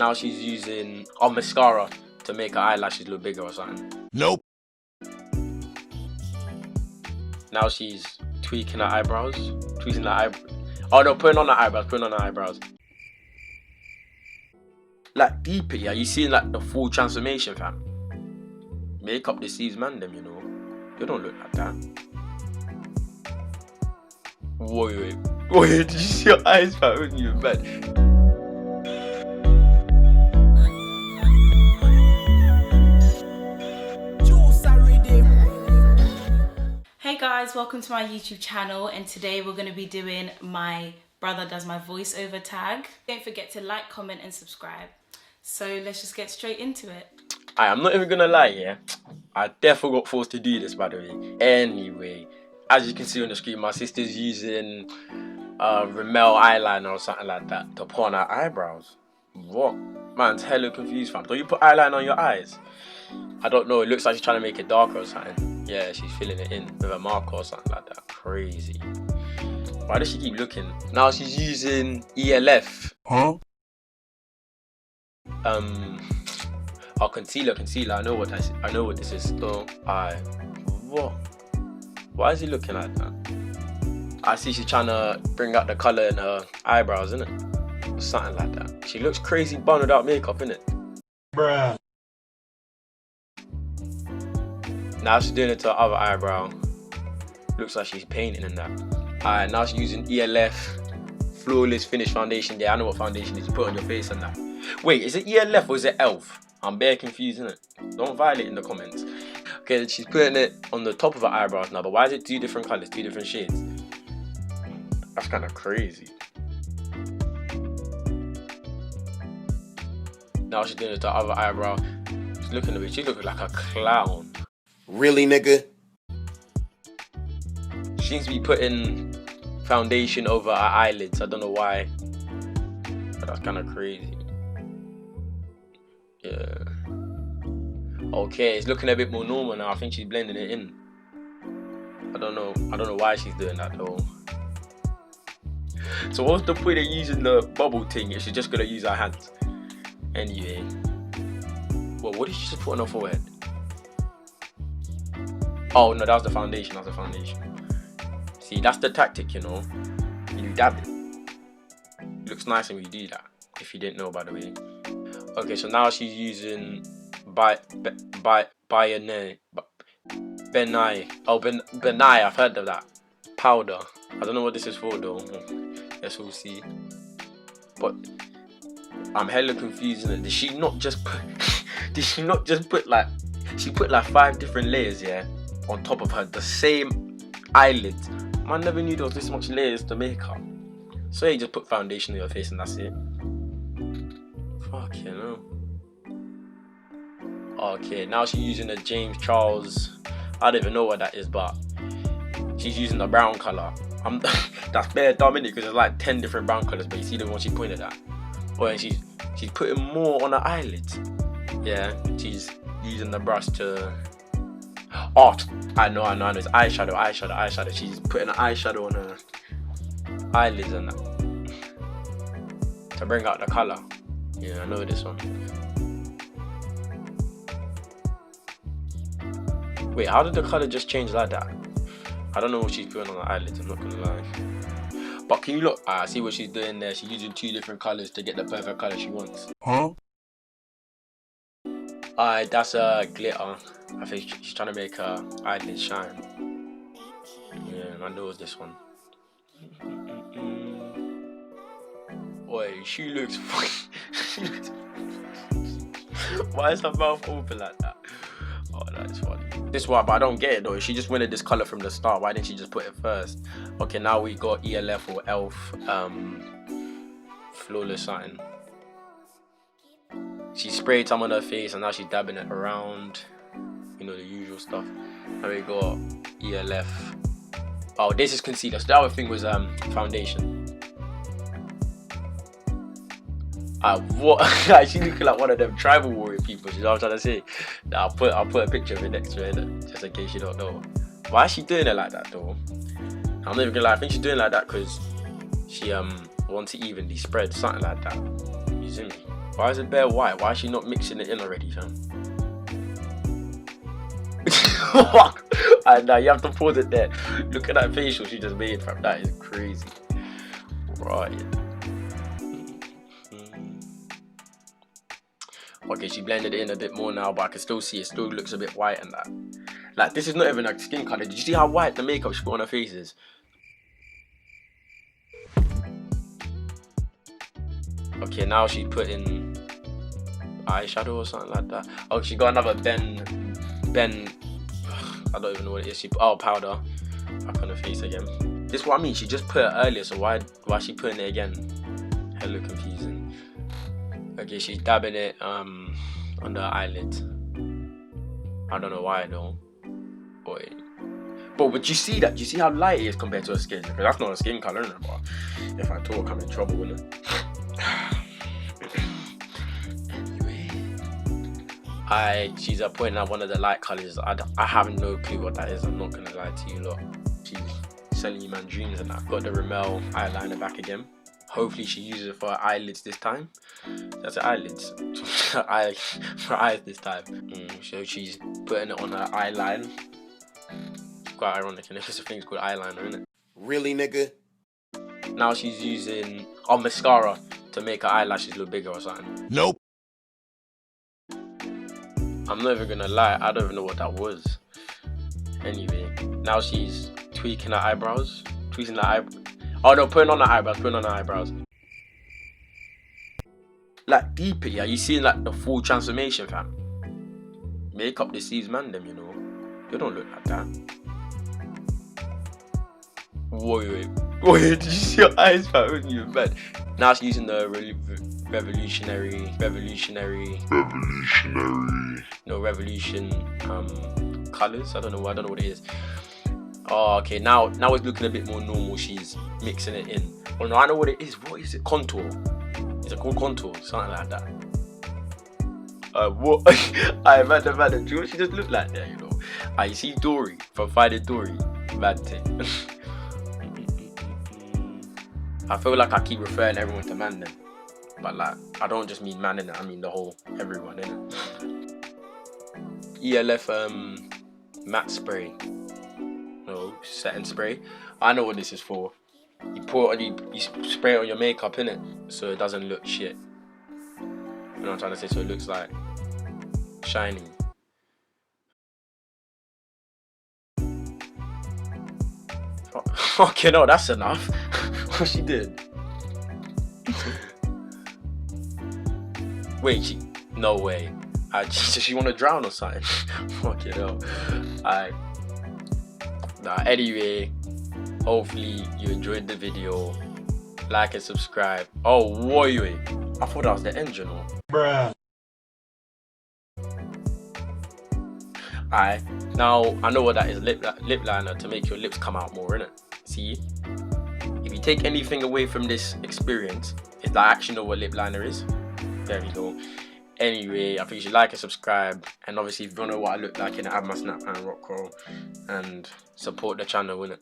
now she's using mascara to make her eyelashes look bigger or something. Nope. Now she's tweaking her eyebrows. Tweaking her eyebrows. Oh no, putting on her eyebrows. Putting on her eyebrows. Like deeper, yeah. You seeing like the full transformation, fam. Makeup deceives man, them, you know. You don't look like that. Wait. Did you see your eyes, fam, when you were in bed? Hey guys, welcome to my YouTube channel, and today we're going to be doing my brother does my voiceover tag. Don't forget to like, comment and subscribe. So let's just get straight into it. I'm not even gonna lie, yeah. I definitely got forced to do this, by the way. Anyway, as you can see on the screen, my sister's using Rimmel eyeliner or something like that to put on her eyebrows. What? Man's hella confused, fam. Don't you put eyeliner on your eyes? I don't know, it looks like she's trying to make it darker or something. Yeah, she's filling it in with a marker or something like that. Crazy. Why does she keep looking? Now she's using ELF. Huh? Oh, concealer. I know what this is. So, what? Why is he looking like that? I see she's trying to bring out the color in her eyebrows, isn't it? Something like that. She looks crazy bun without makeup, innit? Bruh. Now she's doing it to her other eyebrow. Looks like she's painting in that. Alright, now she's using ELF Flawless Finish Foundation. Yeah, I know what foundation is. You put on your face and that. Wait, is it ELF or is it ELF? I'm bare confused, innit? Don't violate in the comments. Okay, she's putting it on the top of her eyebrows now, but why is it two different colours, two different shades? That's kind of crazy. Now she's doing it to her other eyebrow. She's looking at it. She's looking like a clown. Really, nigga? She seems to be putting foundation over her eyelids. I don't know why, but that's kind of crazy. Yeah. Okay, it's looking a bit more normal now. I think she's blending it in. I don't know why she's doing that though. So what's the point of using the bubble thing if she's just gonna use her hands? Anyway. Well, what did she just put on her forehead? Oh no, that was the foundation. See, that's the tactic, you know. You dab it. Looks nice when you do that. If you didn't know, by the way. Okay, so now she's using Benai. I've heard of that powder. I don't know what this is for though. Guess we'll see. But I'm hella confused. Did she not just put? Like? She put like 5 different layers, yeah, on top of her, the same eyelid. Man never knew there was this much layers to makeup. So you just put foundation on your face and that's it. Fuck, you know. Okay, now she's using a James Charles. I don't even know what that is, but she's using the brown color. That's bare dumb, innit? Because there's like 10 different brown colors, but you see the one she pointed at. Oh, and she's putting more on her eyelids. Yeah, she's using the brush to. Oh, I know. It's eyeshadow. She's putting an eyeshadow on her eyelids and that to bring out the color. Yeah, I know this one. Wait, how did the color just change like that? I don't know what she's putting on her eyelids, I'm not gonna lie. But can you look? I see what she's doing there. She's using 2 different colors to get the perfect color she wants. Huh? That's a glitter. I think she's trying to make her eyelids shine. Yeah, I know it's this one. Oi, she looks funny. Why is her mouth open like that? Oh, that's funny. This one, but I don't get it though. She just wanted this color from the start. Why didn't she just put it first? Okay, now we got ELF or ELF Flawless something. She sprayed some on her face and now she's dabbing it around. You know, the usual stuff. Now we got ELF. Oh, this is concealer. So the other thing was foundation. What? She looking like one of them tribal warrior people. You know what I'm trying to say? I'll put a picture of it next to it, just in case you don't know. Why is she doing it like that though? I'm not even gonna lie. I think she's doing it like that because she wants to evenly spread, something like that. You see me? Why is it bare white? Why is she not mixing it in already, fam? And now you have to pause it there. Look at that facial she just made, fam. That is crazy. Right. Okay, she blended it in a bit more now, but I can still see it still looks a bit white and that. Like, this is not even a skin color. Did you see how white the makeup she put on her face is? Okay, now she's putting eyeshadow or something like that. Oh, she got another Ben, I don't even know what it is. She put powder up on her face again. This is what I mean. She just put it earlier, so why is she putting it again? Hella confusing. Okay, she's dabbing it on the eyelid. I don't know why though. Boy. But you see that? Do you see how light it is compared to her skin? Because that's not her skin color, isn't it? But if I talk, I'm in trouble with it. Anyway, she's pointing at one of the light colors. I have no clue what that is. I'm not gonna lie to you lot. She's selling you man dreams, and I've got the Rimmel eyeliner back again. Hopefully she uses it for her eyelids this time. That's her eyelids. For eyes this time. So she's putting it on her eyeline. Quite ironic, and it's a thing called eyeliner, isn't it? Really, nigga? Now she's using mascara to make her eyelashes look bigger or something. Nope. I'm not even gonna lie, I don't even know what that was. Anyway, now she's tweaking her eyebrows. Tweaking her eyebrows. Oh no, putting on her eyebrows. Like, deeper, yeah, you see like the full transformation, fam. Makeup deceives man them, you know. You don't look like that. Wait, did you see your eyes, fam, when you were in bed? Now she's using the revolution colors. I don't know what it is. Oh, okay, now it's looking a bit more normal. She's mixing it in. Oh no, I know what it is. What is it? Contour. Is it called contour? Something like that. What? I man, do you know what she just looked like there, you know? You see Dory from Finding Dory. Mad thing. I feel like I keep referring everyone to man then. But like, I don't just mean man in it, I mean the whole everyone in it. ELF matte spray. No, setting spray. I know what this is for. You pour it on, you spray it on your makeup in it, so it doesn't look shit. You know what I'm trying to say? So it looks like shiny. Okay, no, that's enough. What she did? Wait, no way. Does she want to drown or something? Fuck it up. Anyway, hopefully you enjoyed the video. Like and subscribe. Oh, wait. I thought that was the engine. Bruh. Now I know what that is. Lip liner to make your lips come out more, innit? See? If you take anything away from this experience, it's that I actually know what lip liner is. There we go. Anyway, I think you should like and subscribe, and obviously if you want to know what I look like in it, add my Snap and Rock Roll, and support the channel, innit?